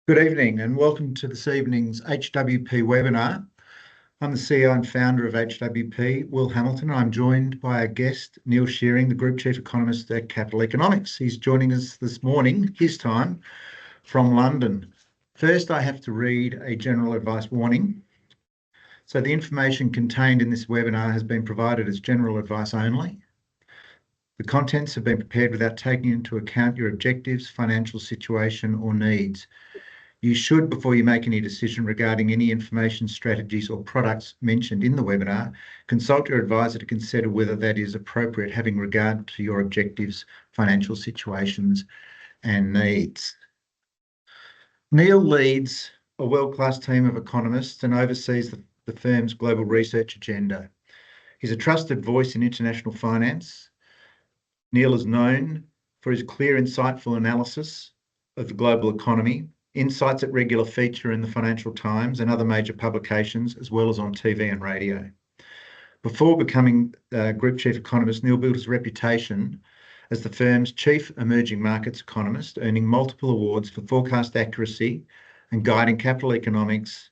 Good evening and welcome to this evening's HWP webinar. I'm the CEO and founder of HWP, Will Hamilton. I'm joined by our guest, Neil Shearing, the Group Chief Economist at Capital Economics. He's joining us this morning, his time, from London. First, I have to read a general advice warning. So the information contained in this webinar has been provided as general advice only. The contents have been prepared without taking into account your objectives, financial situation or needs. You should, before you make any decision regarding any information, strategies or products mentioned in the webinar, consult your advisor to consider whether that is appropriate, having regard to your objectives, financial situations and needs. Neil leads a world-class team of economists and oversees the firm's global research agenda. He's a trusted voice in international finance. Neil is known for his clear, insightful analysis of the global economy, insights that regular feature in the Financial Times and other major publications, as well as on TV and radio. Before becoming Group Chief Economist, Neil built his reputation as the firm's Chief Emerging Markets Economist, earning multiple awards for forecast accuracy and guiding capital economics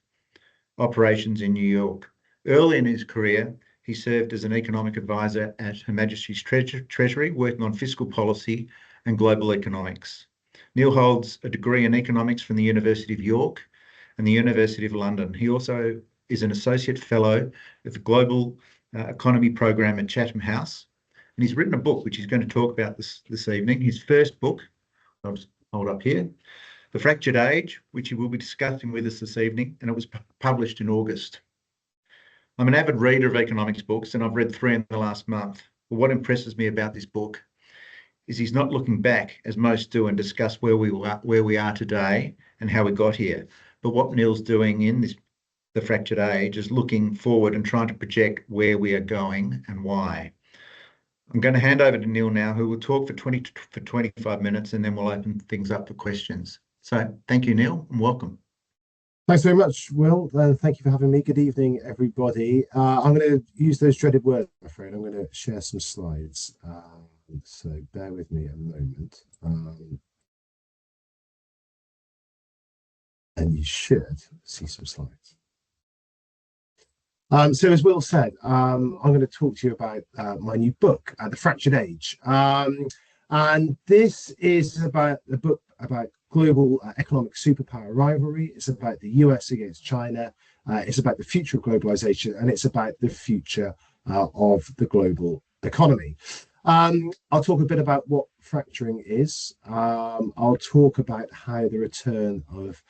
operations in New York. Early in his career, he served as an economic advisor at Her Majesty's Treasury, working on fiscal policy and global economics. Neil holds a degree in economics from the University of York and the University of London. He also is an associate fellow at the Global Economy Program at Chatham House. And he's written a book, which he's going to talk about this evening. His first book, I'll just hold up here, The Fractured Age, which he will be discussing with us this evening, and it was published in August. I'm an avid reader of economics books, and I've read 3 in the last month. But what impresses me about this book is he's not looking back, as most do, and discuss where we are today and how we got here. But what Neil's doing in the fractured age is looking forward and trying to project where we are going and why. I'm going to hand over to Neil now, who will talk for 25 minutes, and then we'll open things up for questions. So thank you, Neil, and welcome. Thanks very much, Will. Thank you for having me. Good evening, everybody. I'm going to use those dreaded words, I'm afraid. I'm going to share some slides. So bear with me a moment. And you should see some slides. So as Will said, I'm going to talk to you about my new book, The Fractured Age. And this is about a book about global economic superpower rivalry. It's about the US against China. It's about the future of globalization, and it's about the future of the global economy. I'll talk a bit about what fracturing is. I'll talk about how the return of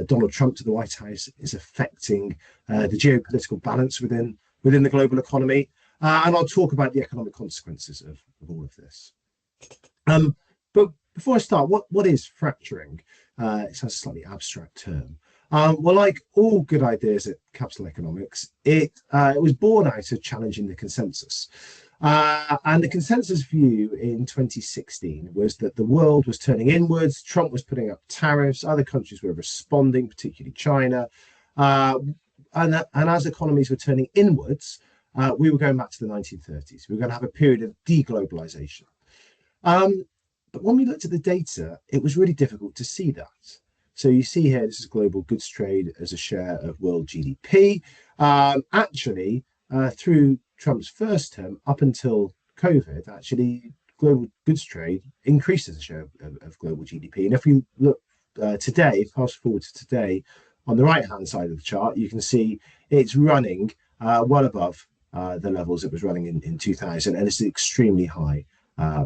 Donald Trump to the White House is affecting the geopolitical balance within the global economy. And I'll talk about the economic consequences of all of this. But before I start, what is fracturing? It's a slightly abstract term. Well, like all good ideas at Capital Economics, it was born out of challenging the consensus. And the consensus view in 2016 was that the world was turning inwards, Trump was putting up tariffs, other countries were responding, particularly China. And as economies were turning inwards, we were going back to the 1930s. We were going to have a period of deglobalization. But when we looked at the data, it was really difficult to see that. So you see here, this is global goods trade as a share of world GDP. Actually, through Trump's first term, up until COVID, actually, global goods trade increases the share of global GDP. And if we look today, fast forward to today, on the right-hand side of the chart, you can see it's running well above the levels it was running in 2000, and it's extremely high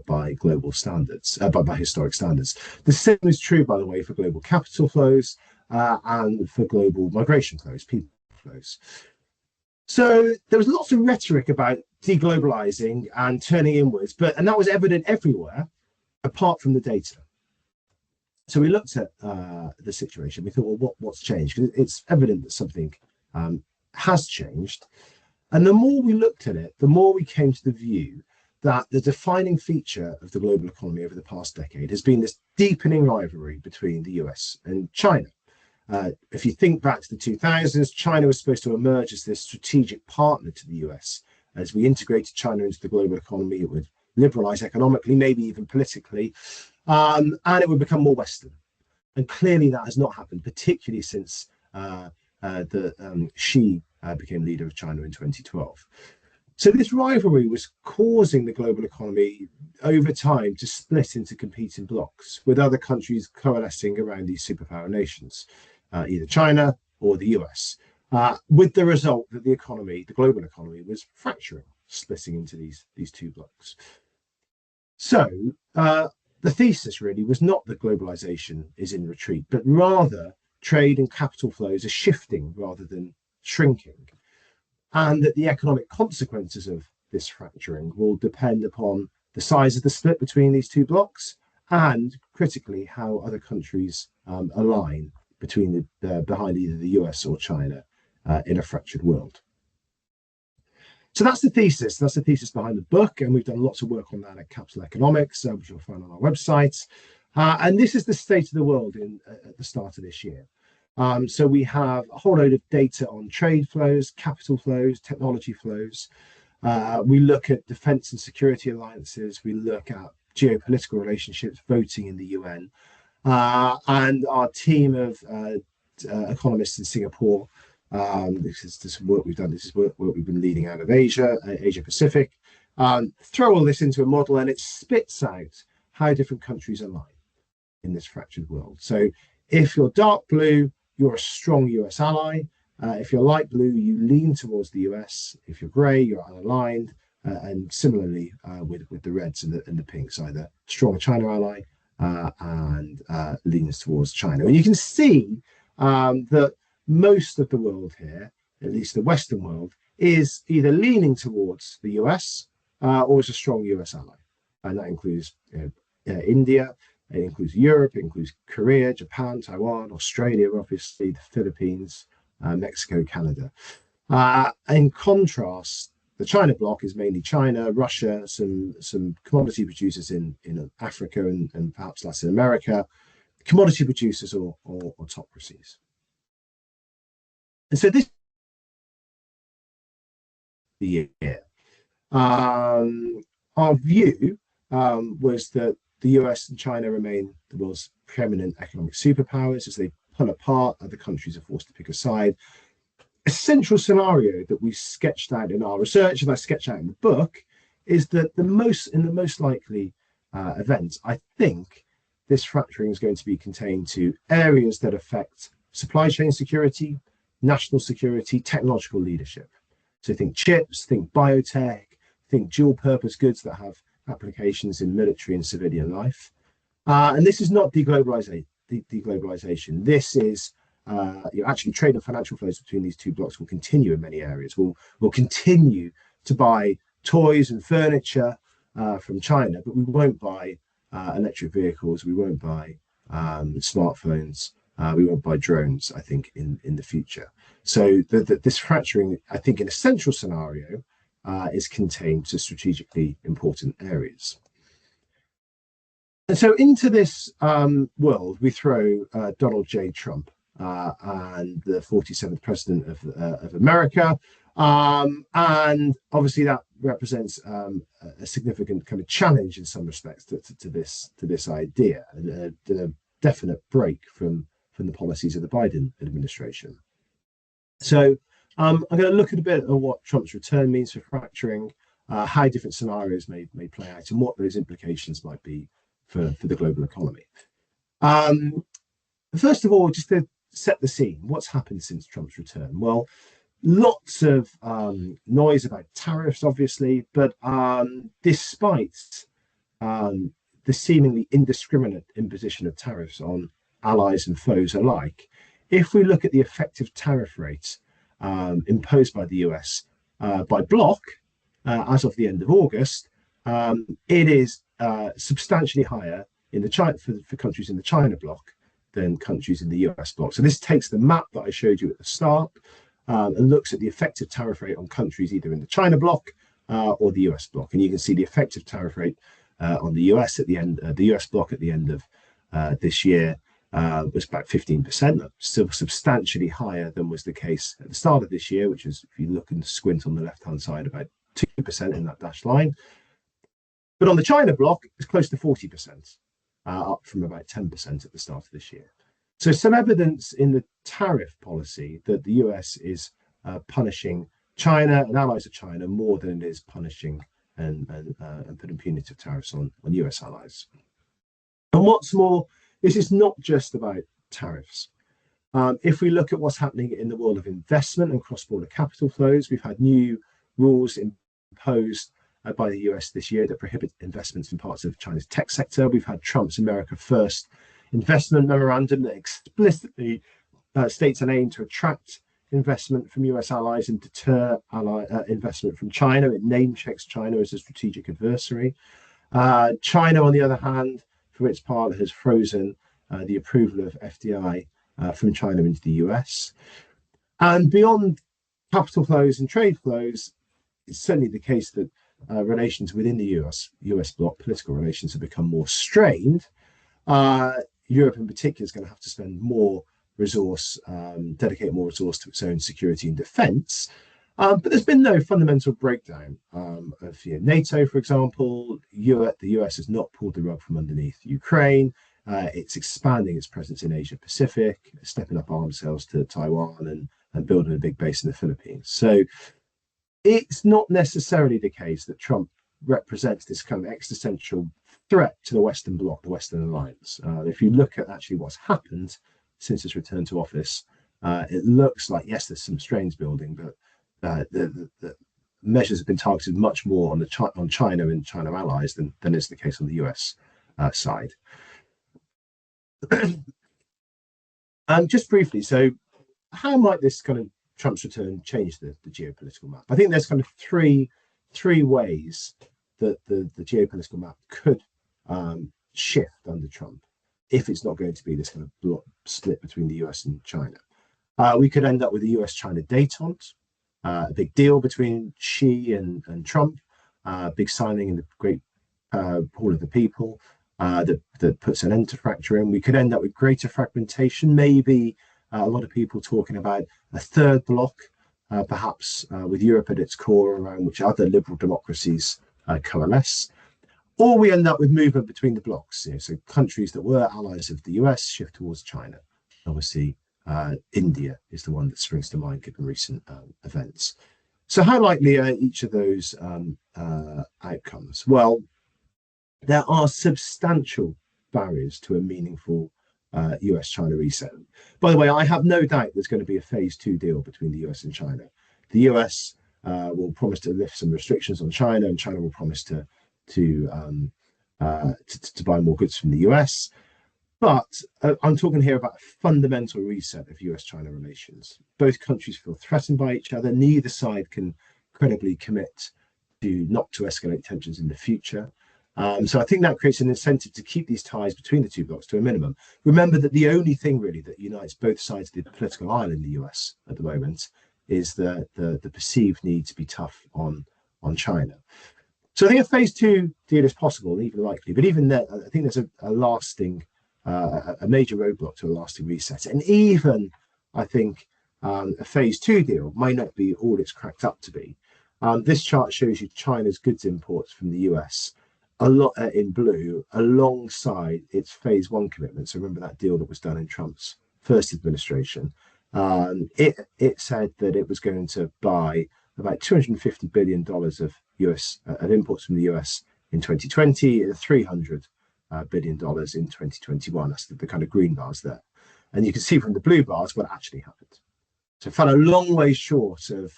by global standards, by historic standards. The same is true, by the way, for global capital flows and for global migration flows, people flows. So there was lots of rhetoric about deglobalizing and turning inwards, and that was evident everywhere, apart from the data. So we looked at the situation. We thought, well, what's changed? Because it's evident that something has changed. And the more we looked at it, the more we came to the view that the defining feature of the global economy over the past decade has been this deepening rivalry between the US and China. If you think back to the 2000s, China was supposed to emerge as this strategic partner to the US. As we integrated China into the global economy, it would liberalize economically, maybe even politically, and it would become more Western. And clearly that has not happened, particularly since Xi became leader of China in 2012. So this rivalry was causing the global economy over time to split into competing blocs, with other countries coalescing around these superpower nations, either China or the US, with the result that the global economy, was fracturing, splitting into these two blocs. So the thesis really was not that globalization is in retreat, but rather trade and capital flows are shifting rather than shrinking, and that the economic consequences of this fracturing will depend upon the size of the split between these two blocks and, critically, how other countries align behind either the US or China in a fractured world. So that's the thesis. That's the thesis behind the book, and we've done lots of work on that at Capital Economics, which you'll find on our website. And this is the state of the world at the start of this year. So we have a whole load of data on trade flows, capital flows, technology flows. We look at defense and security alliances. We look at geopolitical relationships, voting in the UN. And our team of economists in Singapore, this is work we've done. This is work we've been leading out of Asia Pacific. Throw all this into a model and it spits out how different countries align in this fractured world. So if you're dark blue, you're a strong US ally. If you're light blue, you lean towards the US. If you're grey, you're unaligned. And similarly with the reds and the pinks, either strong China ally and leans towards China. And you can see that most of the world here, at least the Western world, is either leaning towards the US or is a strong US ally. And that includes India, it includes Europe, it includes Korea, Japan, Taiwan, Australia, obviously, the Philippines, Mexico, Canada. In contrast, the China bloc is mainly China, Russia, some commodity producers in Africa and perhaps Latin America, commodity producers or autocracies. And so this the year, our view was that the US and China remain the world's preeminent economic superpowers. As they pull apart, other countries are forced to pick a side. A central scenario that we sketched out in our research, and I sketch out in the book, is that the most likely event, I think, this fracturing is going to be contained to areas that affect supply chain security, national security, technological leadership. So think chips, think biotech, think dual purpose goods that have applications in military and civilian life. And this is not deglobalization. This is actually trade and financial flows between these two blocks will continue in many areas. We'll continue to buy toys and furniture from China, but we won't buy electric vehicles. We won't buy smartphones. We won't buy drones, I think, in the future. So this fracturing, I think, in a central scenario, is contained to strategically important areas. And so into this world, we throw Donald J. Trump and the 47th president of America. And obviously that represents a significant kind of challenge in some respects to this idea, and a definite break from the policies of the Biden administration. So I'm going to look at a bit of what Trump's return means for fracturing, how different scenarios may play out, and what those implications might be for the global economy. First of all, just to set the scene, what's happened since Trump's return? Well, lots of noise about tariffs, obviously, but despite the seemingly indiscriminate imposition of tariffs on allies and foes alike, if we look at the effective tariff rates imposed by the US by bloc as of the end of August, it is substantially higher in the for countries in the China bloc than countries in the US bloc. So this takes the map that I showed you at the start and looks at the effective tariff rate on countries either in the China bloc or the US bloc, and you can see the effective tariff rate on the US at the end, the US bloc at the end of this year was about 15%, still substantially higher than was the case at the start of this year, which is, if you look and squint on the left-hand side, about 2% in that dashed line. But on the China bloc, it's close to 40%, up from about 10% at the start of this year. So some evidence in the tariff policy that the US is punishing China and allies of China more than it is punishing and putting punitive tariffs on US allies. And what's more, this is not just about tariffs. If we look at what's happening in the world of investment and cross-border capital flows, we've had new rules imposed by the US this year that prohibit investments in parts of China's tech sector. We've had Trump's America First investment memorandum that explicitly states an aim to attract investment from US allies and deter investment from China. It name checks China as a strategic adversary. China, on the other hand, for its part, has frozen the approval of FDI from China into the US. And beyond capital flows and trade flows, it's certainly the case that relations within the US bloc, political relations, have become more strained. Europe in particular is going to have to spend more resource, dedicate more resource to its own security and defence. But there's been no fundamental breakdown of NATO, for example. The US has not pulled the rug from underneath Ukraine. It's expanding its presence in Asia Pacific, stepping up arms sales to Taiwan and building a big base in the Philippines. So it's not necessarily the case that Trump represents this kind of existential threat to the Western bloc, the Western alliance. If you look at actually what's happened since his return to office, it looks like, yes, there's some strains building, but the measures have been targeted much more on China and China allies than is the case on the US side. Just briefly, so how might this kind of Trump's return change the geopolitical map? I think there's kind of three ways that the geopolitical map could shift under Trump if it's not going to be this kind of block split between the US and China. We could end up with a US-China détente, a big deal between Xi and Trump, big signing in the Great Hall of the People that puts an end to fracturing. We could end up with greater fragmentation, maybe a lot of people talking about a third bloc, perhaps with Europe at its core, around which other liberal democracies coalesce. Or we end up with movement between the blocs. So countries that were allies of the US shift towards China. Obviously, India is the one that springs to mind given recent events. So how likely are each of those outcomes? Well, there are substantial barriers to a meaningful US-China reset. By the way, I have no doubt there's going to be a phase 2 deal between the US and China. The US will promise to lift some restrictions on China, and China will promise to buy more goods from the US. But I'm talking here about a fundamental reset of US-China relations. Both countries feel threatened by each other. Neither side can credibly commit to not to escalate tensions in the future. So I think that creates an incentive to keep these ties between the two blocs to a minimum. Remember that the only thing really that unites both sides of the political aisle in the US at the moment is the perceived need to be tough on China. So I think a phase 2 deal is possible, even likely. But even then, I think there's a lasting, a major roadblock to a lasting reset. And even, I think, a phase 2 deal might not be all it's cracked up to be. This chart shows you China's goods imports from the US, a lot in blue, alongside its phase 1 commitments. So remember that deal that was done in Trump's first administration. It said that it was going to buy about $250 billion of imports from the US in 2020, $300 billion in 2021. That's the kind of green bars there. And you can see from the blue bars what actually happened. So it fell a long way short of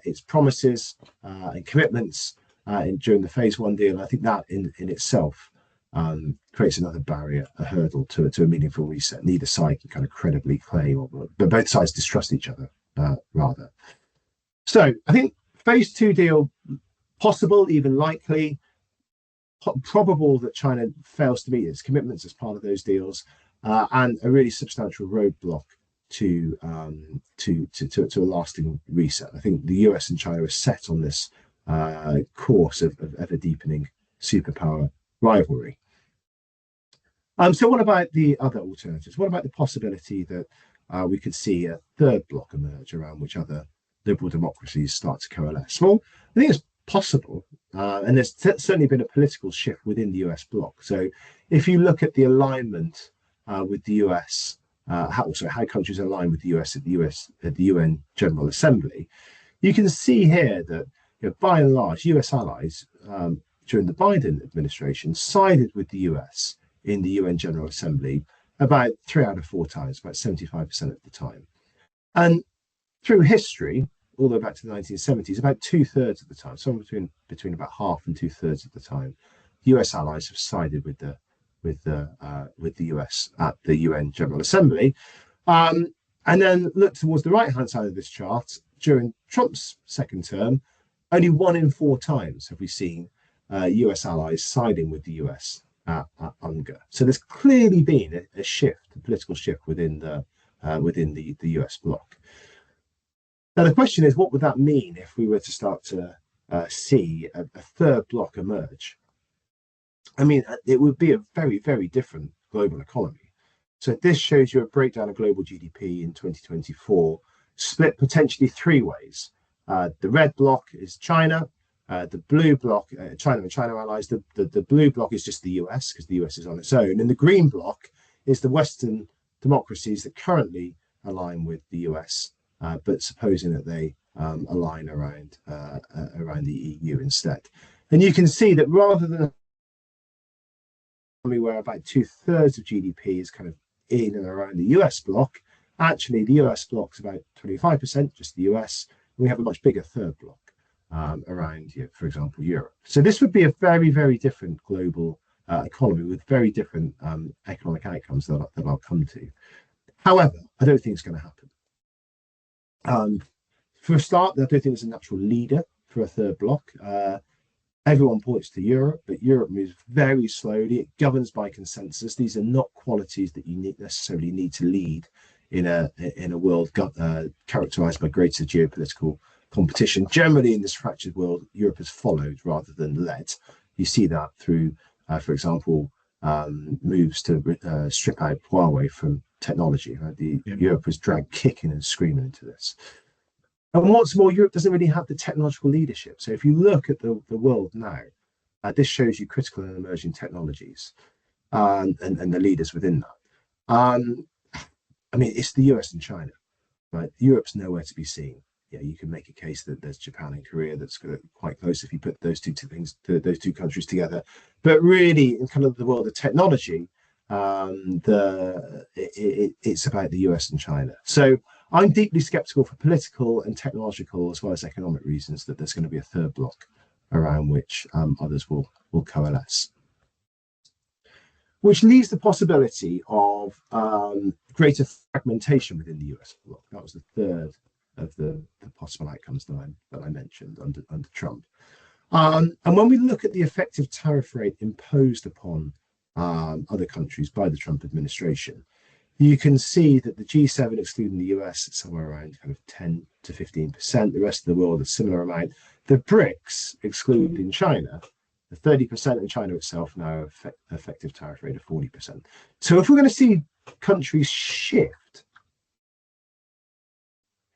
its promises and commitments during the phase 1 deal. And I think that in itself creates another barrier, a hurdle to a meaningful reset. Neither side can kind of credibly claim, but both sides distrust each other, rather. So I think phase 2 deal, possible, even likely, probable that China fails to meet its commitments as part of those deals, and a really substantial roadblock to a lasting reset. I think the US and China are set on this course of ever deepening superpower rivalry. So what about the other alternatives? What about the possibility that we could see a third bloc emerge around which other liberal democracies start to coalesce? Well, I think it's possible, and there's certainly been a political shift within the US bloc. So if you look at the alignment with the US how countries align with the US at the UN General Assembly, you can see here that by and large, US allies during the Biden administration sided with the US in the UN General Assembly about 3 out of 4 times, about 75% of the time. And through history, all the way back to the 1970s, about 2/3 of the time, somewhere between about half and 2/3 of the time, US allies have sided with the US at the UN General Assembly. And then look towards the right-hand side of this chart. During Trump's second term, only 1 in 4 times have we seen US allies siding with the US at UNGA. So there's clearly been a shift, a political shift within the US bloc. Now the question is, what would that mean if we were to start to see a third bloc emerge? I mean, it would be a very, very different global economy. So this shows you a breakdown of global GDP in 2024, split potentially 3 ways. The red block is China, the blue block, China and China allies. The blue block is just the US, because the US is on its own. And the green block is the Western democracies that currently align with the US, but supposing that they align around the EU instead. And you can see that rather than where about 2/3 of GDP is kind of in and around the US bloc, actually the US bloc is about 25%, just the US. We have a much bigger third bloc around, for example, Europe. So this would be a very, very different global economy with very different economic outcomes that I'll come to. However, I don't think it's going to happen. For a start, I don't think there's a natural leader for a third bloc. Everyone points to Europe, but Europe moves very slowly. It governs by consensus. These are not qualities that you necessarily need to lead in a world characterized by greater geopolitical competition. Generally, in this fractured world, Europe has followed rather than led. You see that through, for example, moves to strip out Huawei from technology. Right? Europe was dragged kicking and screaming into this. And what's more, Europe doesn't really have the technological leadership. So if you look at the world now, this shows you critical and emerging technologies and the leaders within that. I mean, it's the US and China, right? Europe's nowhere to be seen. Yeah, you can make a case that there's Japan and Korea that's quite close if you put those two countries together. But really, in kind of the world of technology, it's about the US and China. So I'm deeply skeptical for political and technological as well as economic reasons that there's going to be a third bloc around which others will coalesce. Which leaves the possibility of greater fragmentation within the US bloc. That was the third of the possible outcomes that I mentioned under Trump. And when we look at the effective tariff rate imposed upon other countries by the Trump administration, you can see that the G7, excluding the US, is somewhere around kind of 10 to 15%. The rest of the world, a similar amount. The BRICS, excluding China, the 30% in China itself now effective tariff rate of 40%. So if we're going to see countries shift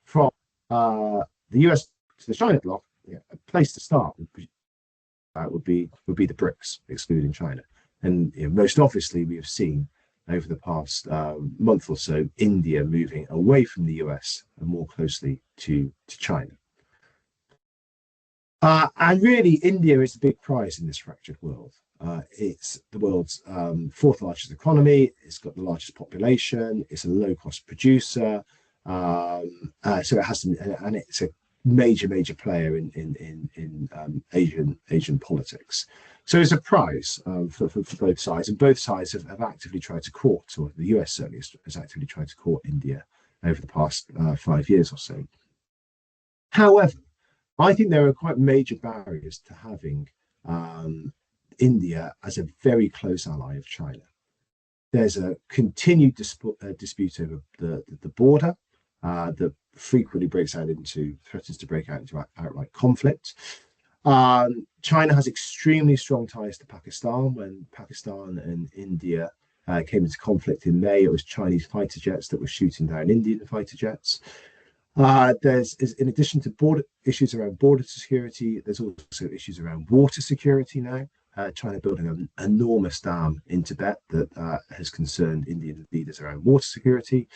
from the US to the China bloc, a place to start would be the BRICS, excluding China. And most obviously, we have seen over the past month or so, India moving away from the US and more closely to China. And really, India is a big prize in this fractured world. It's the world's 4th largest economy. It's got the largest population. It's a low-cost producer. So it has some, and it's a major player in Asian politics. So it's a prize for both sides, and both sides have actively tried to court, or the US certainly has actively tried to court India over the past 5 years or so. However, I think there are quite major barriers to having India as a very close ally of China. There's a continued dispute over the border that frequently threatens to break out into outright conflict. China has extremely strong ties to Pakistan. When Pakistan and India came into conflict in May, it was Chinese fighter jets that were shooting down Indian fighter jets. There's, in addition to issues around border security, there's also issues around water security now. China building an enormous dam in Tibet that has concerned Indian leaders around water security.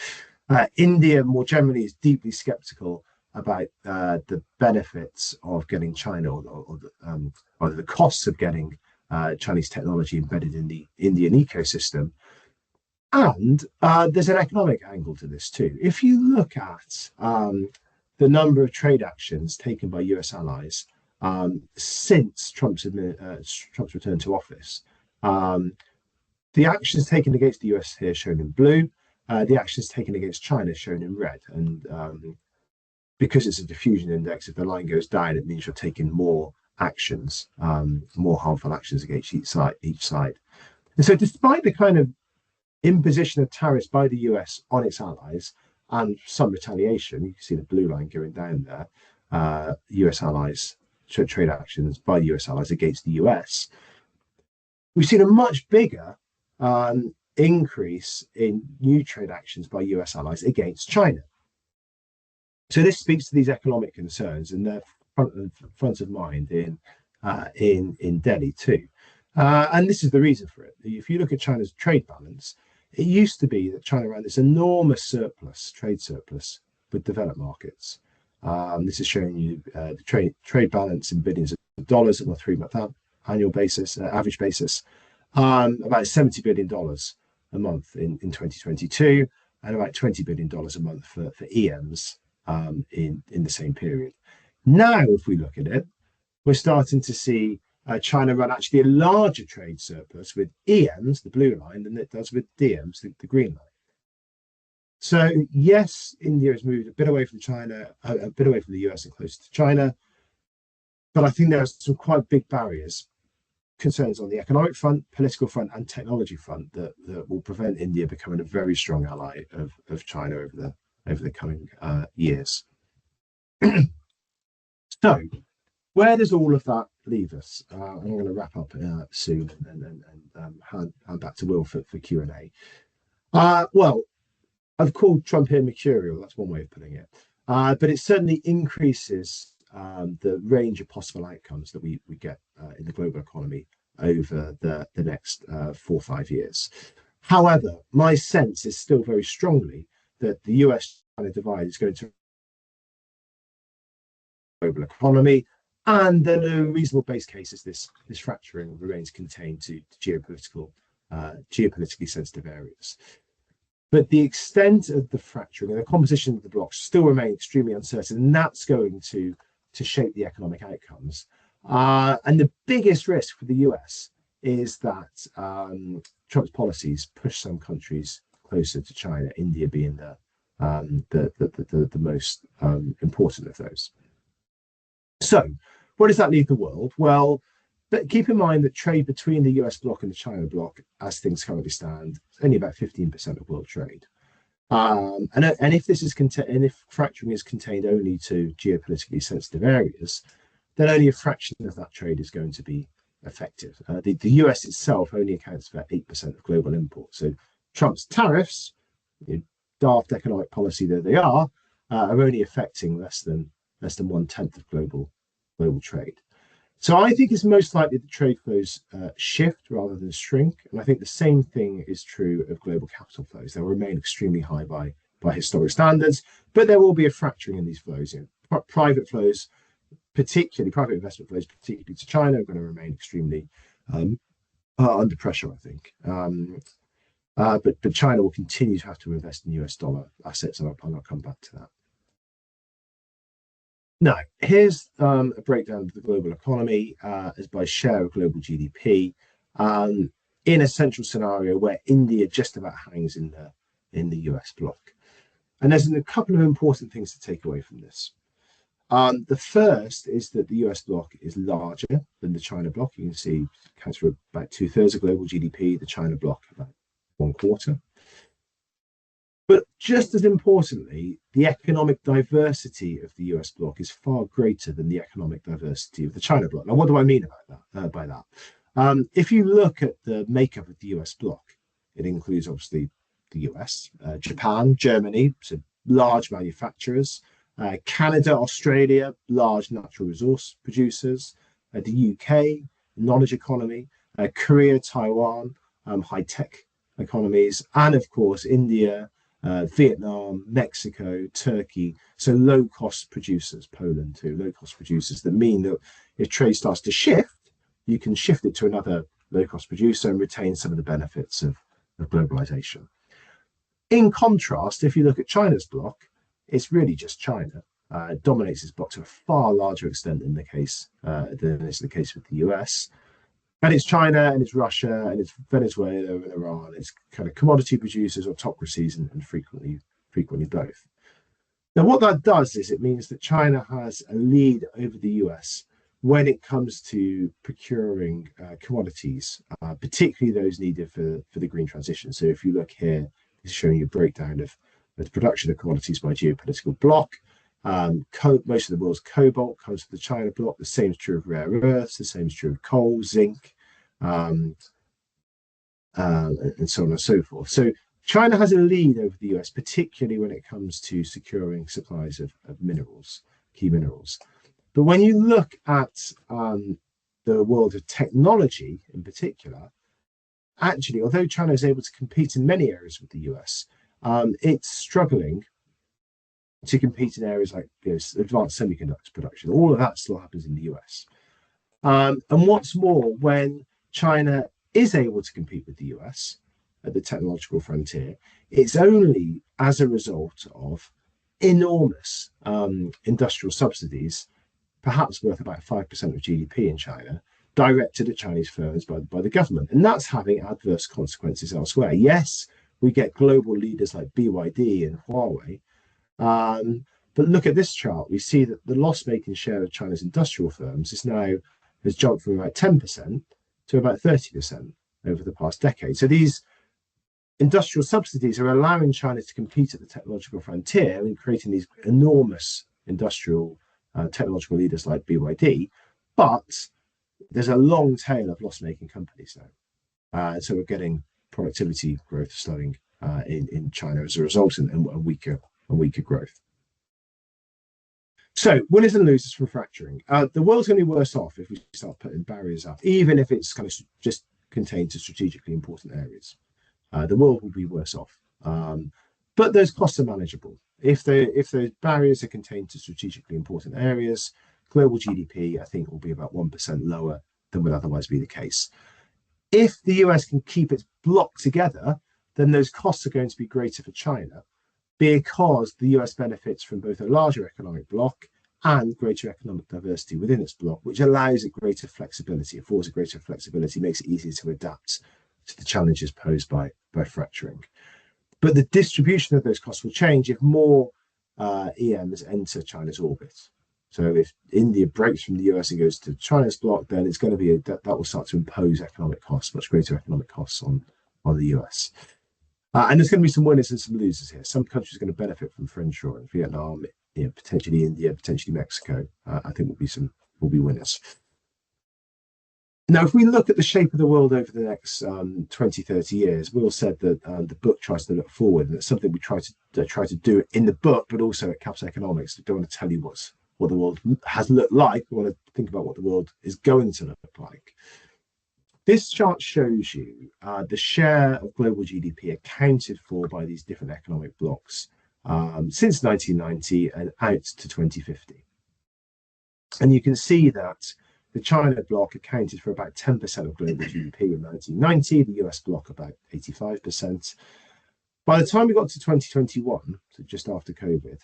India, more generally, is deeply skeptical about the benefits of getting China or the costs of getting Chinese technology embedded in the Indian ecosystem. And there's an economic angle to this too. If you look at the number of trade actions taken by US allies since Trump's return to office, the actions taken against the US here shown in blue, the actions taken against China shown in red. And because it's a diffusion index, if the line goes down, it means you're taking more actions, more harmful actions against each side. And so despite the kind of imposition of tariffs by the US on its allies and some retaliation, you can see the blue line going down there, US allies, trade actions by US allies against the US, we've seen a much bigger increase in new trade actions by US allies against China. So this speaks to these economic concerns, and they're front of mind in Delhi too. And this is the reason for it. If you look at China's trade balance, it used to be that China ran this enormous trade surplus with developed markets. This is showing you the trade balance in billions of dollars on a 3-month annual basis, average basis, about $70 billion a month in 2022, and about $20 billion a month for EMs in the same period. Now, if we look at it, we're starting to see China run actually a larger trade surplus with EMs, the blue line, than it does with DMs, the green line. So yes, India has moved a bit away from China, a bit away from the US and closer to China, but I think there are some quite big barriers, concerns on the economic front, political front, and technology front that will prevent India becoming a very strong ally of China over the coming years. So, where does all of that leave us? I'm going to wrap up soon and hand back to Will for Q&A. Well, I've called Trump here mercurial. That's one way of putting it. But it certainly increases the range of possible outcomes that we get in the global economy over the next 4 or 5 years. However, my sense is still very strongly that the US-China divide is going to global economy, and then a reasonable base case is this fracturing remains contained to geopolitically sensitive areas. But the extent of the fracturing and the composition of the blocks still remain extremely uncertain, and that's going to shape the economic outcomes. And the biggest risk for the US is that Trump's policies push some countries closer to China, India being the most important of those. So, where does that leave the world? Well, but keep in mind that trade between the US bloc and the China bloc, as things currently stand, is only about 15% of world trade. And if this is if fracturing is contained only to geopolitically sensitive areas, then only a fraction of that trade is going to be effective. The US itself only accounts for 8% of global imports. So Trump's tariffs, daft economic policy though they are only affecting less than 1/10 of global trade. So I think it's most likely that trade flows shift rather than shrink. And I think the same thing is true of global capital flows. They'll remain extremely high by historic standards, but there will be a fracturing in these flows. Private flows, particularly private investment flows, particularly to China, are going to remain extremely under pressure, I think. But China will continue to have to invest in US dollar assets, and I'll come back to that. Now, here's a breakdown of the global economy as by share of global GDP in a central scenario where India just about hangs in the US bloc. And there's a couple of important things to take away from this. The first is that the US bloc is larger than the China bloc. You can see it accounts for about 2/3 of global GDP, the China bloc about 1/4. But just as importantly, the economic diversity of the US bloc is far greater than the economic diversity of the China bloc. Now, what do I mean by that? If you look at the makeup of the US bloc, it includes obviously the US, Japan, Germany, so large manufacturers, Canada, Australia, large natural resource producers, the UK, knowledge economy, Korea, Taiwan, high-tech economies, and of course, India, Vietnam, Mexico, Turkey. So low-cost producers, Poland too, low-cost producers that mean that if trade starts to shift, you can shift it to another low-cost producer and retain some of the benefits of globalization. In contrast, if you look at China's bloc, it's really just China. It dominates its bloc to a far larger extent than is the case with the US. And it's China and it's Russia and it's Venezuela and Iran. It's kind of commodity producers, autocracies, and frequently both. Now, what that does is it means that China has a lead over the US when it comes to procuring commodities, particularly those needed for the green transition. So if you look here, this is showing you a breakdown of the production of commodities by geopolitical bloc. Most of the world's cobalt comes from the China bloc. The same is true of rare earths. The same is true of coal, zinc, and so on and so forth. So China has a lead over the US, particularly when it comes to securing supplies of minerals, key minerals. But when you look at the world of technology in particular, actually, although China is able to compete in many areas with the US, it's struggling to compete in areas like advanced semiconductor production. All of that still happens in the US. And what's more, when China is able to compete with the US at the technological frontier, it's only as a result of enormous industrial subsidies, perhaps worth about 5% of GDP in China, directed at Chinese firms by the government. And that's having adverse consequences elsewhere. Yes, we get global leaders like BYD and Huawei. But look at this chart. We see that the loss-making share of China's industrial firms has jumped from about 10% to about 30% over the past decade. So these industrial subsidies are allowing China to compete at the technological frontier and creating these enormous industrial technological leaders like BYD. But there's a long tail of loss-making companies now. So we're getting productivity growth slowing in China as a result, and weaker growth. So winners and losers from fracturing. The world's going to be worse off if we start putting barriers up, even if it's kind of just contained to strategically important areas. The world will be worse off. But those costs are manageable. If those barriers are contained to strategically important areas, global GDP, I think, will be about 1% lower than would otherwise be the case. If the US can keep its bloc together, then those costs are going to be greater for China, because the US benefits from both a larger economic bloc and greater economic diversity within its bloc, which allows it greater flexibility, affords it greater flexibility, makes it easier to adapt to the challenges posed by fracturing. But the distribution of those costs will change if more EMs enter China's orbit. So if India breaks from the US and goes to China's bloc, then it's going to be that will start to impose economic costs, much greater economic costs on the US. And there's going to be some winners and some losers here. Some countries are going to benefit from friendshoring. Vietnam, potentially India, potentially Mexico. I think will be winners. Now, if we look at the shape of the world over the next 20, 30 years, Will said that the book tries to look forward, and it's something we try to do in the book, but also at Capital Economics. We don't want to tell you what the world has looked like. We want to think about what the world is going to look like. This chart shows you the share of global GDP accounted for by these different economic blocks since 1990 and out to 2050. And you can see that the China bloc accounted for about 10% of global GDP in 1990, the US bloc about 85%. By the time we got to 2021, so just after COVID,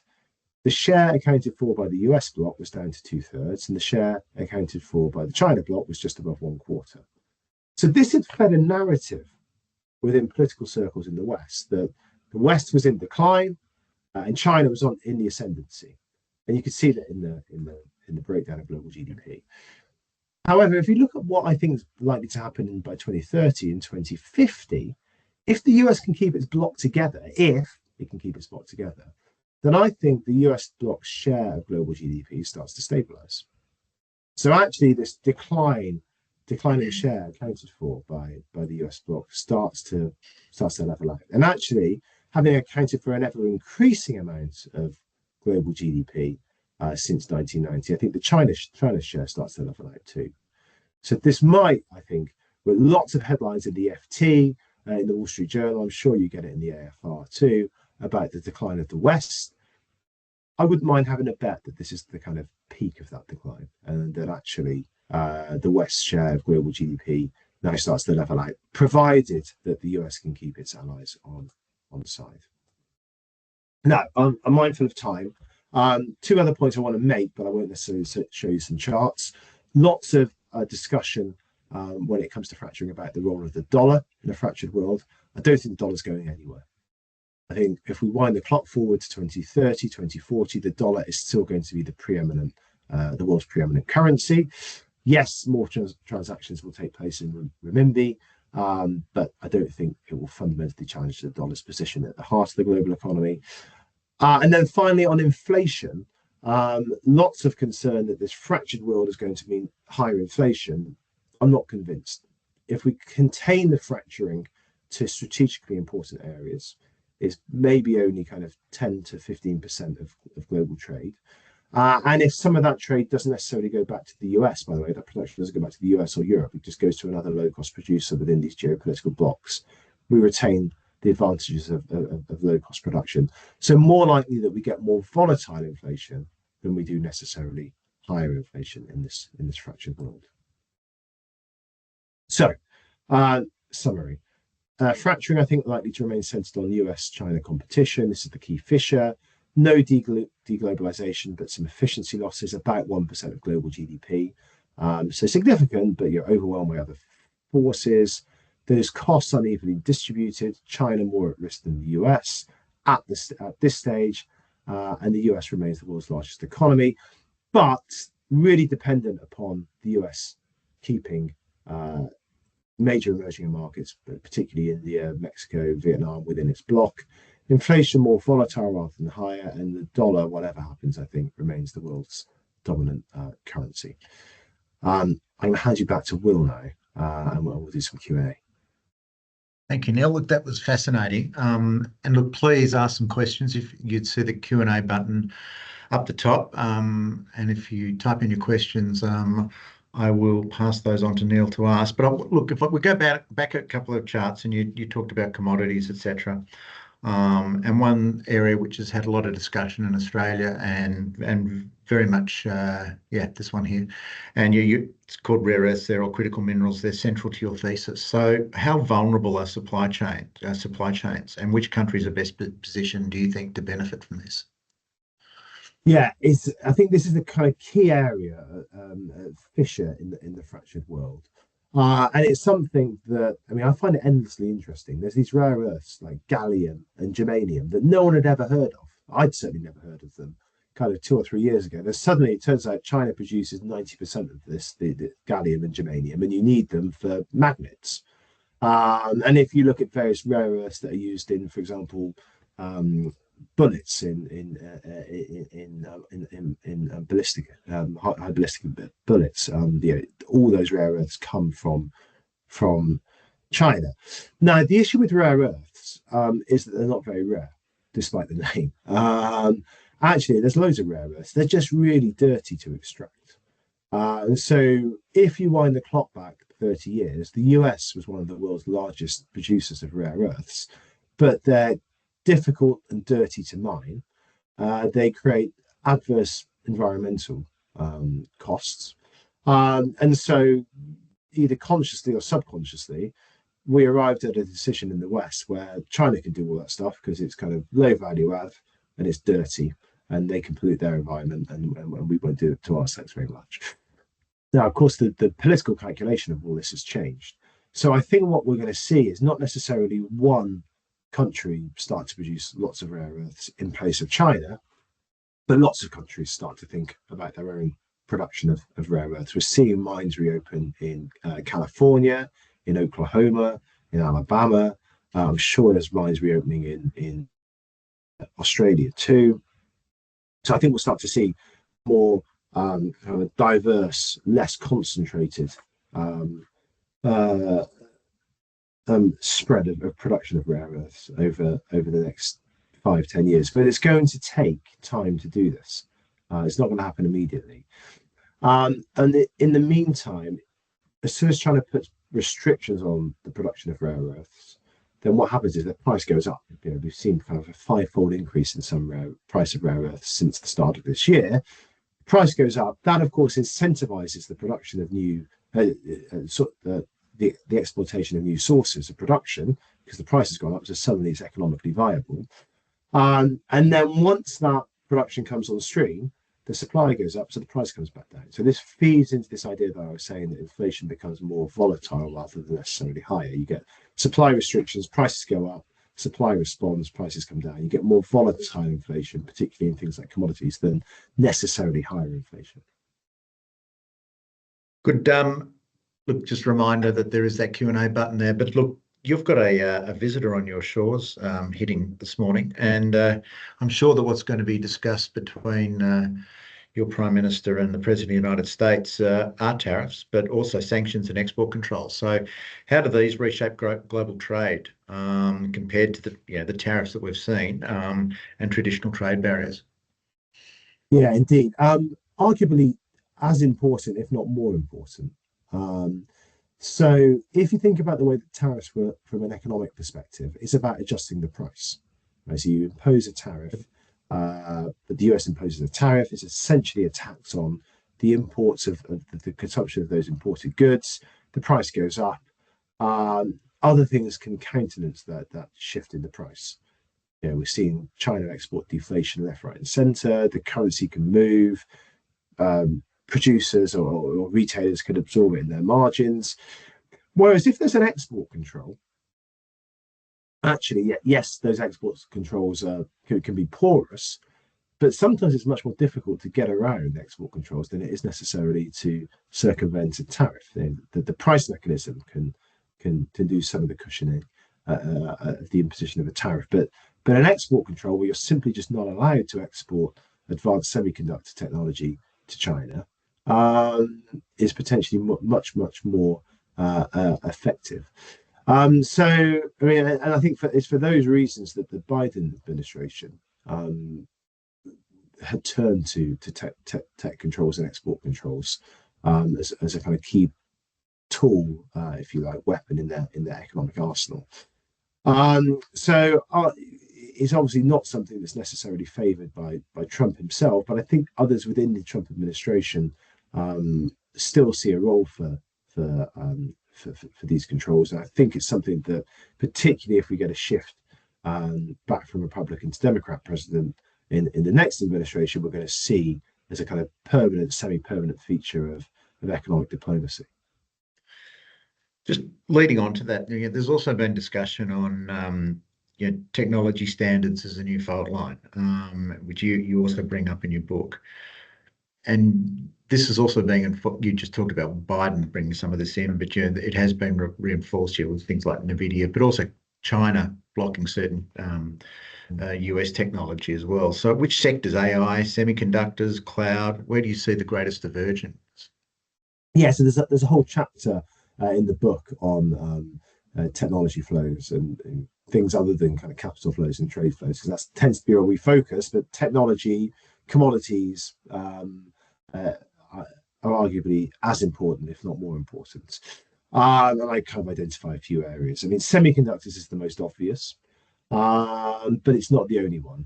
the share accounted for by the US bloc was down to 2/3, and the share accounted for by the China bloc was just above 1/4. So this had fed a narrative within political circles in the West that the West was in decline and China was in the ascendancy, and you can see that in the breakdown of global GDP. However, if you look at what I think is likely to happen by 2030 and 2050, if the US can keep its bloc together, then I think the US bloc's share of global GDP starts to stabilize. So actually, this declining share accounted for by the US bloc starts to level out. And actually, having accounted for an ever increasing amount of global GDP since 1990, I think the China share starts to level out too. So this might, I think, with lots of headlines in the FT, in the Wall Street Journal, I'm sure you get it in the AFR too, about the decline of the West. I wouldn't mind having a bet that this is the kind of peak of that decline, and that actually the West's share of global GDP now starts to level out, provided that the US can keep its allies on side. Now, I'm mindful of time. Two other points I want to make, but I won't necessarily show you some charts. Lots of discussion when it comes to fracturing about the role of the dollar in a fractured world. I don't think the dollar's going anywhere. I think if we wind the clock forward to 2030, 2040, the dollar is still going to be the world's preeminent currency. Yes, more transactions will take place in renminbi, but I don't think it will fundamentally challenge the dollar's position at the heart of the global economy. And then finally, on inflation, lots of concern that this fractured world is going to mean higher inflation. I'm not convinced. If we contain the fracturing to strategically important areas, it's maybe only kind of 10 to 15% of global trade. And if some of that trade doesn't necessarily go back to the US, by the way, that production doesn't go back to the US or Europe, it just goes to another low-cost producer within these geopolitical blocks, we retain the advantages of low-cost production. So more likely that we get more volatile inflation than we do necessarily higher inflation in this fractured world. So, summary. Fracturing, I think, likely to remain centered on US-China competition. This is the key fissure. No deglobalization, but some efficiency losses, about 1% of global GDP. So significant, but you're overwhelmed by other forces. Those costs unevenly distributed, China more at risk than the US at this stage, and the US remains the world's largest economy, but really dependent upon the US keeping major emerging markets, but particularly India, Mexico, Vietnam within its bloc. Inflation more volatile rather than higher, and the dollar, whatever happens, I think, remains the world's dominant currency. I'm going to hand you back to Will now, and we'll do some Q&A. Thank you, Neil. Look, that was fascinating. And look, please ask some questions. If you'd see the Q&A button up the top, and if you type in your questions, I will pass those on to Neil to ask. But look, if we go back a couple of charts, and you talked about commodities, etc. And one area which has had a lot of discussion in Australia and very much, this one here, and it's called rare earths there, or critical minerals. They're central to your thesis. So how vulnerable are supply chains, and which countries are best positioned, do you think, to benefit from this? Yeah, I think this is the kind of key area, fissure in the fractured world. And it's something that, I mean, I find it endlessly interesting. There's these rare earths like gallium and germanium that no one had ever heard of. I'd certainly never heard of them kind of 2 or 3 years ago. Then suddenly it turns out China produces 90% of this, the gallium and germanium, and you need them for magnets. And if you look at various rare earths that are used in, for example, bullets in ballistic high ballistic bullets, all those rare earths come from China. Now, the issue with rare earths is that they're not very rare, despite the name. Actually, there's loads of rare earths. They're just really dirty to extract. And so if you wind the clock back 30 years, the US was one of the world's largest producers of rare earths, but they're difficult and dirty to mine. They create adverse environmental costs. And so either consciously or subconsciously, we arrived at a decision in the West where China can do all that stuff because it's kind of low value add and it's dirty and they can pollute their environment, and we won't do it to our sex very much. Now, of course, the political calculation of all this has changed. So I think what we're going to see is not necessarily one country start to produce lots of rare earths in place of China, but lots of countries start to think about their own production of rare earths. We're seeing mines reopen in California, in Oklahoma, in Alabama. I'm sure there's mines reopening in Australia too. So I think we'll start to see more kind of diverse, less concentrated spread of production of rare earths over the next 5-10 years. But it's going to take time to do this. It's not going to happen immediately. And in the meantime, as soon as China puts restrictions on the production of rare earths, then what happens is the price goes up. We've seen kind of a five-fold increase in some price of rare earths since the start of this year. Price goes up. That, of course, incentivizes the production of new, the exploitation of new sources of production, because the price has gone up, so suddenly it's economically viable. And then once that production comes on stream, the supply goes up, so the price comes back down. So this feeds into this idea that I was saying, that inflation becomes more volatile rather than necessarily higher. You get supply restrictions, prices go up, supply responds, prices come down. You get more volatile inflation, particularly in things like commodities, than necessarily higher inflation. Good. Look, just a reminder that there is that Q&A button there. But look, you've got a visitor on your shores hitting this morning, and I'm sure that what's going to be discussed between your Prime Minister and the President of the United States are tariffs, but also sanctions and export controls. So how do these reshape global trade compared to the tariffs that we've seen and traditional trade barriers? Yeah, indeed. Arguably as important, if not more important. So if you think about the way that tariffs work from an economic perspective, it's about adjusting the price. Right? So you impose a tariff, but the US imposes a tariff. It's essentially a tax on the imports of the consumption of those imported goods. The price goes up. Other things can countenance that shift in the price. We're seeing China export deflation left, right, and center. The currency can move. Producers or retailers can absorb it in their margins. Whereas if there's an export control, actually, yes, those export controls can be porous, but sometimes it's much more difficult to get around export controls than it is necessarily to circumvent a tariff. The price mechanism can do some of the cushioning of the imposition of a tariff, but an export control where you're simply just not allowed to export advanced semiconductor technology to China is potentially much more effective. So, I mean, and I think it's for those reasons that the Biden administration had turned to tech controls and export controls as a kind of key tool, if you like, weapon in their economic arsenal. So it's obviously not something that's necessarily favoured by Trump himself, but I think others within the Trump administration still see a role for these controls. And I think it's something that, particularly if we get a shift back from Republican to Democrat president in the next administration, we're going to see as a kind of permanent, semi-permanent feature of economic diplomacy. Just leading on to that, there's also been discussion on technology standards as a new fault line, which you also bring up in your book. And this is also being, you just talked about Biden bringing some of this in, but it has been reinforced here with things like NVIDIA, but also China blocking certain US technology as well. So which sectors, AI, semiconductors, cloud, where do you see the greatest divergence? Yeah, so there's a whole chapter in the book on technology flows and things other than kind of capital flows and trade flows, because that tends to be where we focus. But technology, commodities are arguably as important, if not more important. And I kind of identify a few areas. I mean, semiconductors is the most obvious, but it's not the only one.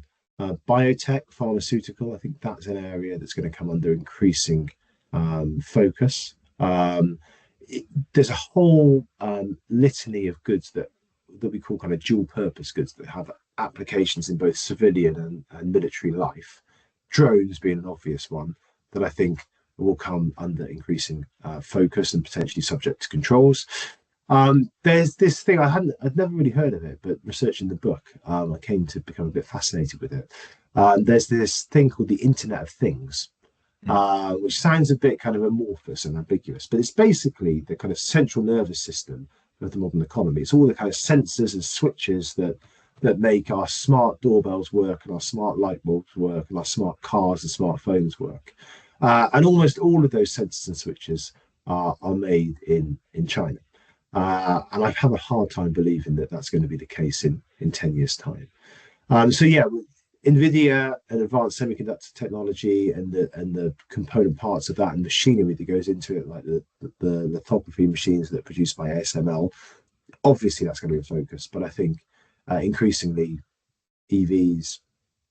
Biotech, pharmaceutical, I think that's an area that's going to come under increasing focus. There's a whole litany of goods that we call kind of dual purpose goods that have applications in both civilian and military life. Drones being an obvious one that I think will come under increasing focus and potentially subject to controls. There's this thing I'd never really heard of it, but researching the book, I came to become a bit fascinated with it. There's this thing called the Internet of Things, which sounds a bit kind of amorphous and ambiguous, but it's basically the kind of central nervous system of the modern economy. It's all the kind of sensors and switches that make our smart doorbells work and our smart light bulbs work and our smart cars and smartphones work. And almost all of those sensors and switches are made in China. And I have a hard time believing that that's going to be the case in 10 years' time. So yeah, NVIDIA and advanced semiconductor technology and the component parts of that and machinery that goes into it, like the lithography machines that are produced by ASML, obviously that's going to be a focus. But I think increasingly EVs,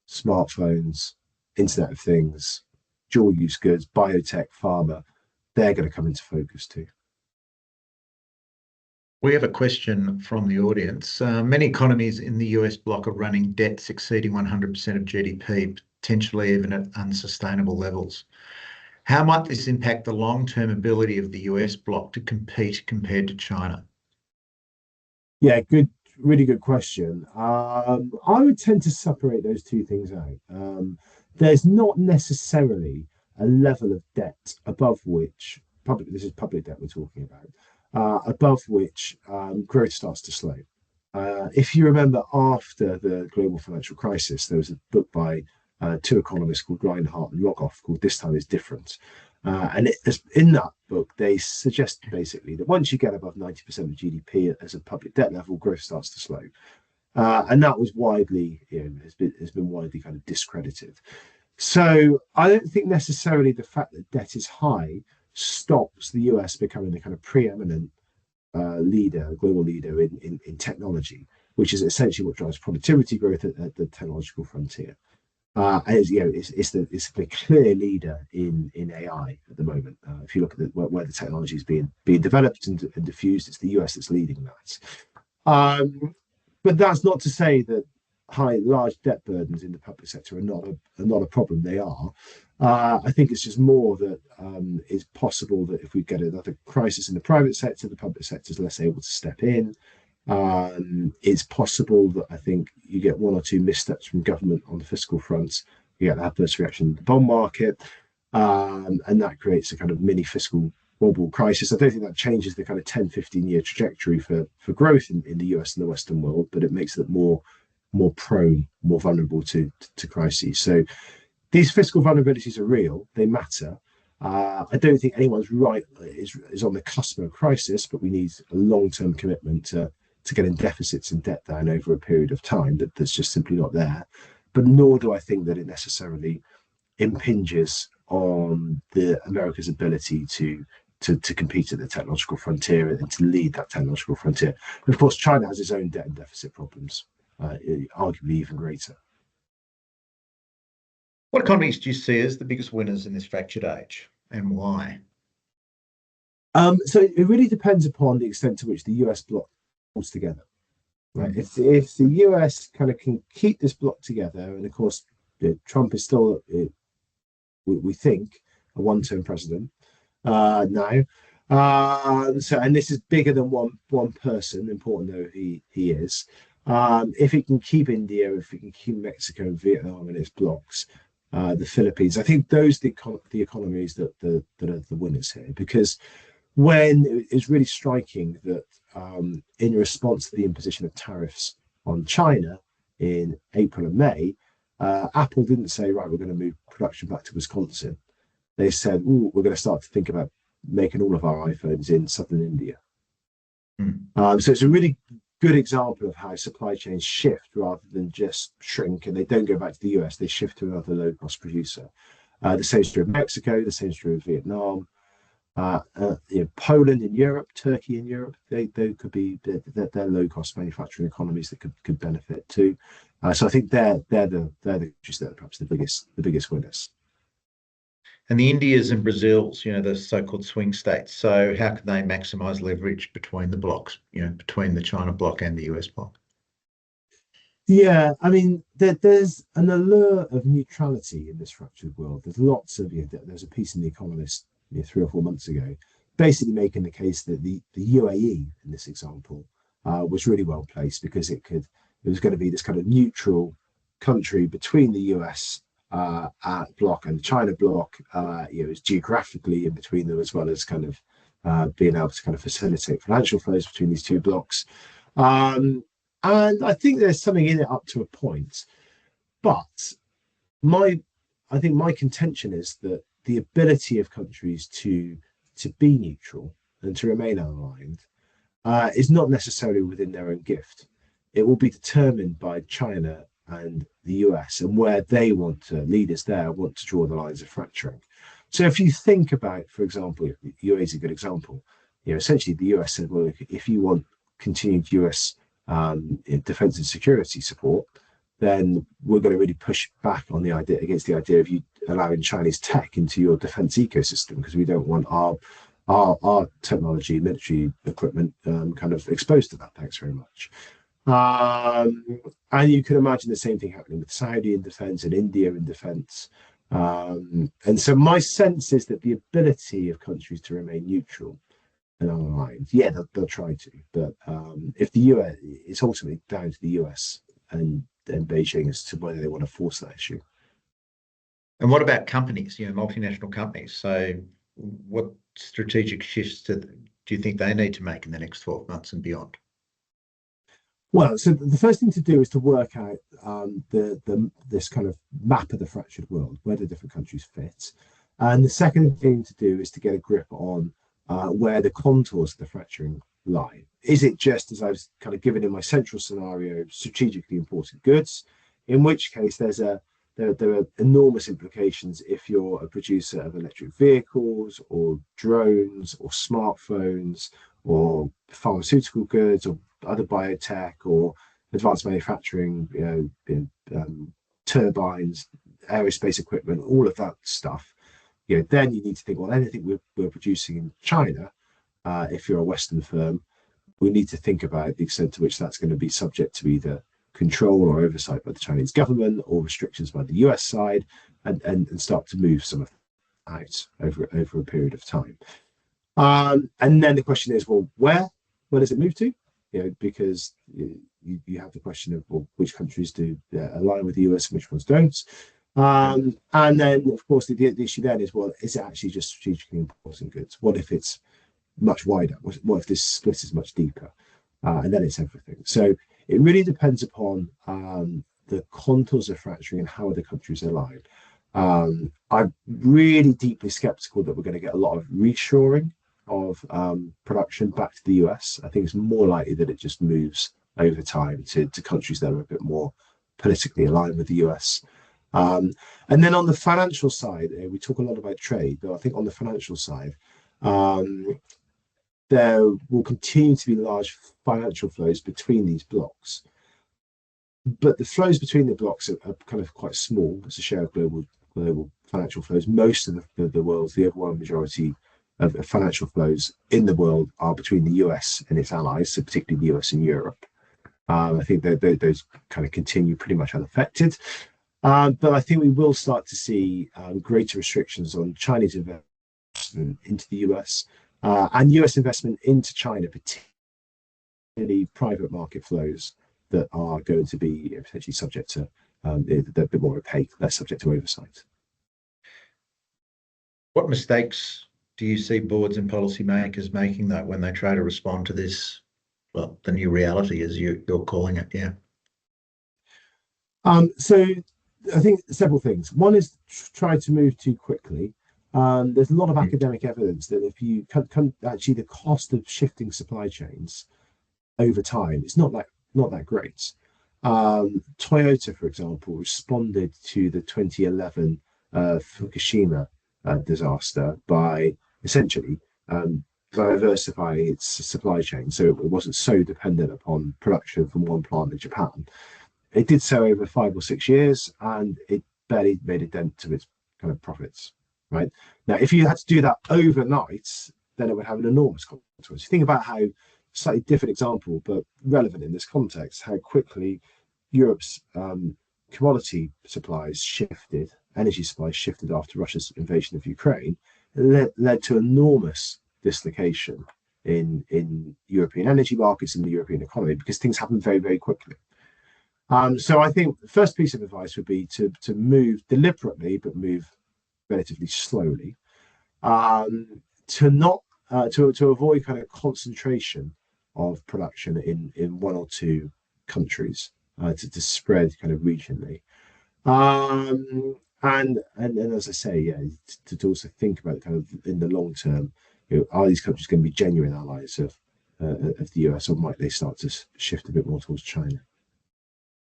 smartphones, Internet of Things, dual use goods, biotech, pharma, they're going to come into focus too. We have a question from the audience. Many economies in the US bloc are running debts exceeding 100% of GDP, potentially even at unsustainable levels. How might this impact the long-term ability of the US bloc to compete compared to China? Yeah, good, really good question. I would tend to separate those two things out. There's not necessarily a level of debt above which this is public debt we're talking about, above which growth starts to slow. If you remember, after the global financial crisis, there was a book by two economists called Reinhardt and Rogoff called "This Time is Different." In that book, they suggest basically that once you get above 90% of GDP as a public debt level, growth starts to slow. And that was widely, has been widely kind of discredited. So I don't think necessarily the fact that debt is high stops the US becoming the kind of preeminent global leader in technology, which is essentially what drives productivity growth at the technological frontier. It's the clear leader in AI at the moment. If you look at where the technology is being developed and diffused, it's the US that's leading that. But that's not to say that large debt burdens in the public sector are not a problem. They are. I think it's just more that it's possible that if we get another crisis in the private sector, the public sector is less able to step in. It's possible that I think you get one or two missteps from government on the fiscal front. You get an adverse reaction in the bond market, and that creates a kind of mini fiscal wobble crisis. I don't think that changes the kind of 10, 15-year trajectory for growth in the US and the Western world, but it makes it more prone, more vulnerable to crises. So these fiscal vulnerabilities are real. They matter. I don't think anyone's is on the cusp of a crisis, but we need a long-term commitment to getting deficits and debt down over a period of time that's just simply not there. But nor do I think that it necessarily impinges on America's ability to compete at the technological frontier and to lead that technological frontier. And of course, China has its own debt and deficit problems, arguably even greater. What economies do you see as the biggest winners in this fractured age, and why? So it really depends upon the extent to which the US bloc holds together. Right? If the US kind of can keep this bloc together, and of course Trump is still, we think, a one-term president now. And this is bigger than one person, important though he is. If he can keep India, if he can keep Mexico and Vietnam in its blocks, the Philippines, I think those are the economies that are the winners here. Because when it's really striking that in response to the imposition of tariffs on China in April and May, Apple didn't say, right, we're going to move production back to Wisconsin. They said, we're going to start to think about making all of our iPhones in southern India. So it's a really good example of how supply chains shift rather than just shrink, and they don't go back to the US, they shift to another low-cost producer. The same is true of Mexico, the same is true of Vietnam. Poland in Europe, Turkey in Europe, they could be they're low-cost manufacturing economies that could benefit too. So I think they're perhaps the biggest winners. And the Indias and Brazils, the so-called swing states. So how can they maximise leverage between the blocks, between the China bloc and the US bloc? Yeah, I mean, there's an allure of neutrality in this fractured world. There's lots of, there's a piece in The Economist 3 or 4 months ago, basically making the case that the UAE, in this example, was really well placed because it was going to be this kind of neutral country between the US bloc and the China bloc. It was geographically in between them, as well as kind of being able to kind of facilitate financial flows between these two blocs. And I think there's something in it up to a point. But I think my contention is that the ability of countries to be neutral and to remain aligned is not necessarily within their own gift. It will be determined by China and the US, and where they want to, leaders there want to draw the lines of fracturing. So if you think about, for example, UAE is a good example. Essentially the US said, well, if you want continued US defense and security support, then we're going to really push back on the idea against the idea of you allowing Chinese tech into your defense ecosystem, because we don't want our technology, military equipment, kind of exposed to that. Thanks very much. And you can imagine the same thing happening with Saudi in defense and India in defense. And so my sense is that the ability of countries to remain neutral and aligned, yeah, they'll try to. But if the US, it's ultimately down to the US and Beijing as to whether they want to force that issue. And what about companies, multinational companies? So what strategic shifts do you think they need to make in the next 12 months and beyond? Well, so the first thing to do is to work out this kind of map of the fractured world, where the different countries fit. And the second thing to do is to get a grip on where the contours of the fracturing lie. Is it just, as I was kind of given in my central scenario, strategically important goods, in which case there are enormous implications if you're a producer of electric vehicles or drones or smartphones or pharmaceutical goods or other biotech or advanced manufacturing, turbines, aerospace equipment, all of that stuff. Then you need to think, well, anything we're producing in China, if you're a Western firm, we need to think about the extent to which that's going to be subject to either control or oversight by the Chinese government or restrictions by the US side, and start to move some of that out over a period of time. And then the question is, well, where does it move to? Because you have the question of, well, which countries do align with the US and which ones don't. And then, of course, the issue then is, well, is it actually just strategically important goods? What if it's much wider? What if this split is much deeper? And then it's everything. So it really depends upon the contours of fracturing and how the countries align. I'm really deeply skeptical that we're going to get a lot of reshoring of production back to the US. I think it's more likely that it just moves over time to countries that are a bit more politically aligned with the US. And then on the financial side, we talk a lot about trade, but I think on the financial side, there will continue to be large financial flows between these blocks. But the flows between the blocks are kind of quite small as a share of global financial flows. Most of the world's, the overwhelming majority of financial flows in the world are between the US and its allies, so particularly the US and Europe. I think those kind of continue pretty much unaffected. But I think we will start to see greater restrictions on Chinese investment into the US and US investment into China, particularly private market flows that are going to be potentially subject to, they're a bit more opaque, less subject to oversight. What mistakes do you see boards and policymakers making, though, when they try to respond to this, well, the new reality, as you're calling it? Yeah. So I think several things. One is try to move too quickly. There's a lot of academic evidence that if you can actually, the cost of shifting supply chains over time, it's not that great. Toyota, for example, responded to the 2011 Fukushima disaster by essentially diversifying its supply chain, so it wasn't so dependent upon production from one plant in Japan. It did so over 5 or 6 years, and it barely made a dent to its kind of profits. Right now, if you had to do that overnight, then it would have an enormous consequence. You think about how, slightly different example, but relevant in this context, how quickly Europe's commodity supplies shifted, energy supplies shifted after Russia's invasion of Ukraine. It led to enormous dislocation in European energy markets and the European economy, because things happen very, very quickly. So I think the first piece of advice would be to move deliberately, but move relatively slowly, to avoid kind of concentration of production in one or two countries, to spread kind of regionally, and as I say, yeah, to also think about kind of in the long term, are these countries going to be genuine allies of the US, or might they start to shift a bit more towards China?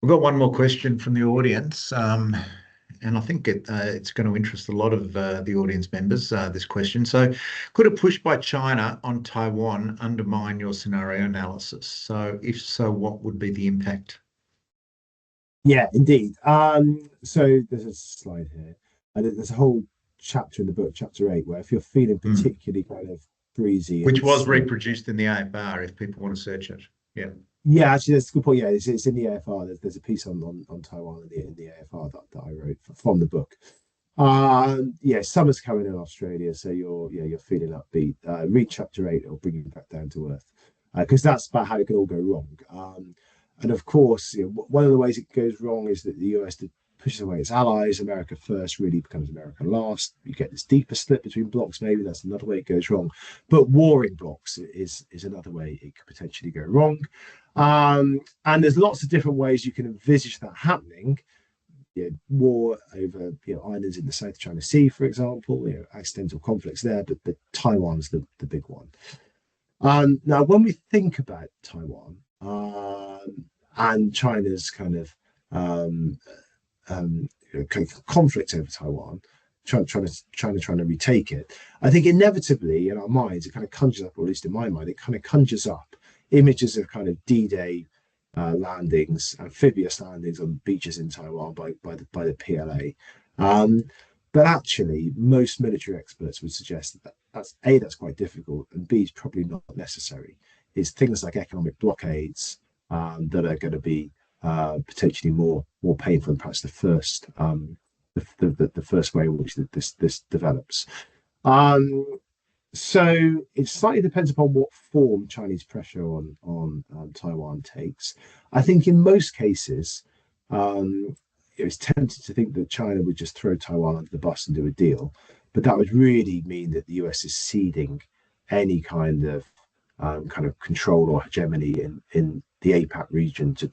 We've got one more question from the audience, and I think it's going to interest a lot of the audience members, this question. So, could a push by China on Taiwan undermine your scenario analysis? So, if so, what would be the impact? Yeah, indeed. So there's a slide here, and there's a whole chapter in the book, chapter 8, where if you're feeling particularly kind of breezy, which was reproduced in the AFR, if people want to search it. Yeah. Yeah, actually, that's a good point. Yeah, it's in the AFR. There's a piece on Taiwan in the AFR that I wrote from the book. Yeah, summer's coming in Australia, so you're feeling upbeat. Read chapter 8; it'll bring you back down to earth, because that's about how it can all go wrong. And of course, one of the ways it goes wrong is that the US pushes away its allies. America first really becomes America last. You get this deeper split between blocks. Maybe that's another way it goes wrong. But warring blocks is another way it could potentially go wrong. And there's lots of different ways you can envisage that happening. War over islands in the South China Sea, for example, accidental conflicts there, but Taiwan's the big one. Now, when we think about Taiwan and China's kind of conflict over Taiwan, trying to retake it, I think inevitably in our minds it kind of conjures up, or at least in my mind, it kind of conjures up images of kind of D-Day landings, amphibious landings on beaches in Taiwan by the PLA. But actually, most military experts would suggest that that's quite difficult, and B, is probably not necessary. It's things like economic blockades that are going to be potentially more painful than perhaps the first way in which this develops. So it slightly depends upon what form Chinese pressure on Taiwan takes. I think in most cases, it's tempted to think that China would just throw Taiwan under the bus and do a deal, but that would really mean that the US is ceding any kind of control or hegemony in the APAC region to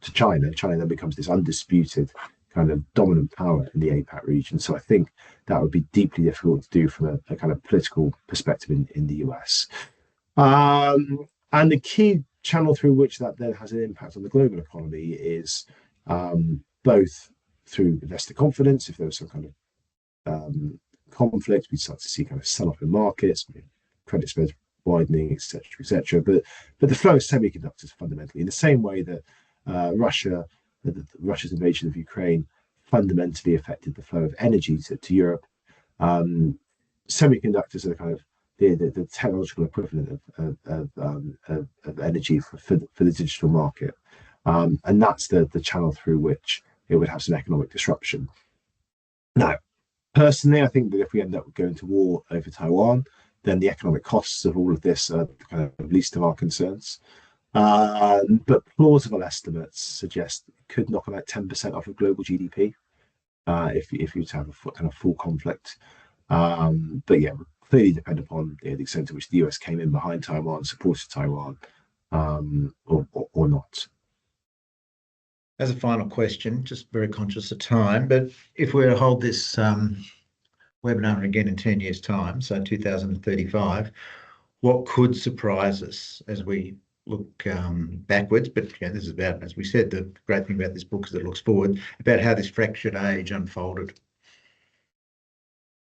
China. China then becomes this undisputed kind of dominant power in the APAC region. So I think that would be deeply difficult to do from a kind of political perspective in the US. And the key channel through which that then has an impact on the global economy is both through investor confidence. If there was some kind of conflict, we'd start to see kind of sell-off in markets, credit spreads widening, etc. But the flow of semiconductors fundamentally, in the same way that Russia's invasion of Ukraine fundamentally affected the flow of energy to Europe. Semiconductors are kind of the technological equivalent of energy for the digital market, and that's the channel through which it would have some economic disruption. Now, personally, I think that if we end up going to war over Taiwan, then the economic costs of all of this are kind of least of our concerns. But plausible estimates suggest it could knock about 10% off of global GDP if you were to have a kind of full conflict. But yeah, clearly depend upon the extent to which the US came in behind Taiwan, supported Taiwan, or not. As a final question, just very conscious of time, but if we were to hold this webinar again in 10 years' time, so 2035, what could surprise us as we look backwards? But this is about, as we said, the great thing about this book is that it looks forward, about how this fractured age unfolded.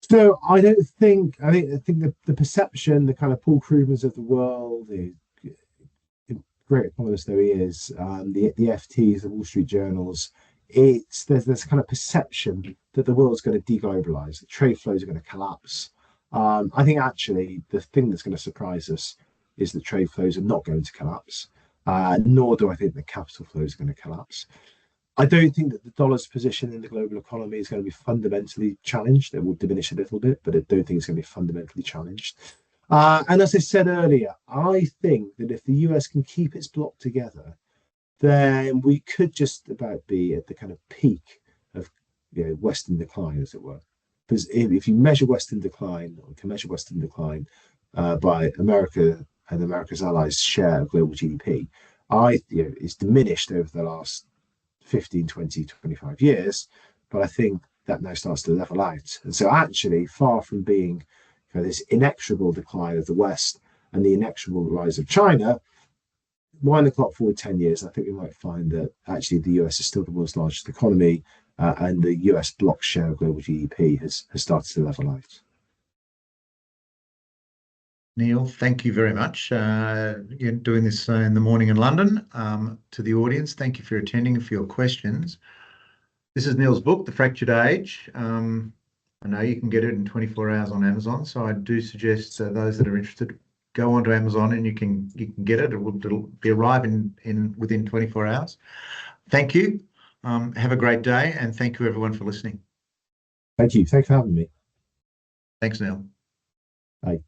So I think the perception, the kind of Paul Krugmans of the world, the great economist though he is, the FTs, the Wall Street Journals, there's this kind of perception that the world's going to deglobalize, the trade flows are going to collapse. I think actually the thing that's going to surprise us is that trade flows are not going to collapse, nor do I think the capital flows are going to collapse. I don't think that the dollar's position in the global economy is going to be fundamentally challenged. It will diminish a little bit, but I don't think it's going to be fundamentally challenged. And as I said earlier, I think that if the US can keep its bloc together, then we could just about be at the kind of peak of Western decline, as it were. Because if you measure Western decline, or can measure Western decline by America and America's allies' share of global GDP, it's diminished over the last 15, 20, 25 years, but I think that now starts to level out. And so actually, far from being this inexorable decline of the West and the inexorable rise of China, wind the clock forward 10 years, I think we might find that actually the US is still the world's largest economy, and the US bloc share of global GDP has started to level out. Neil, thank you very much. You're doing this in the morning in London. To the audience, thank you for attending and for your questions. This is Neil's book, The Fractured Age. I know you can get it in 24 hours on Amazon, so I do suggest those that are interested go onto Amazon and you can get it. It'll be arriving within 24 hours. Thank you. Have a great day, and thank you everyone for listening. Thank you. Thanks for having me. Thanks, Neil. Bye.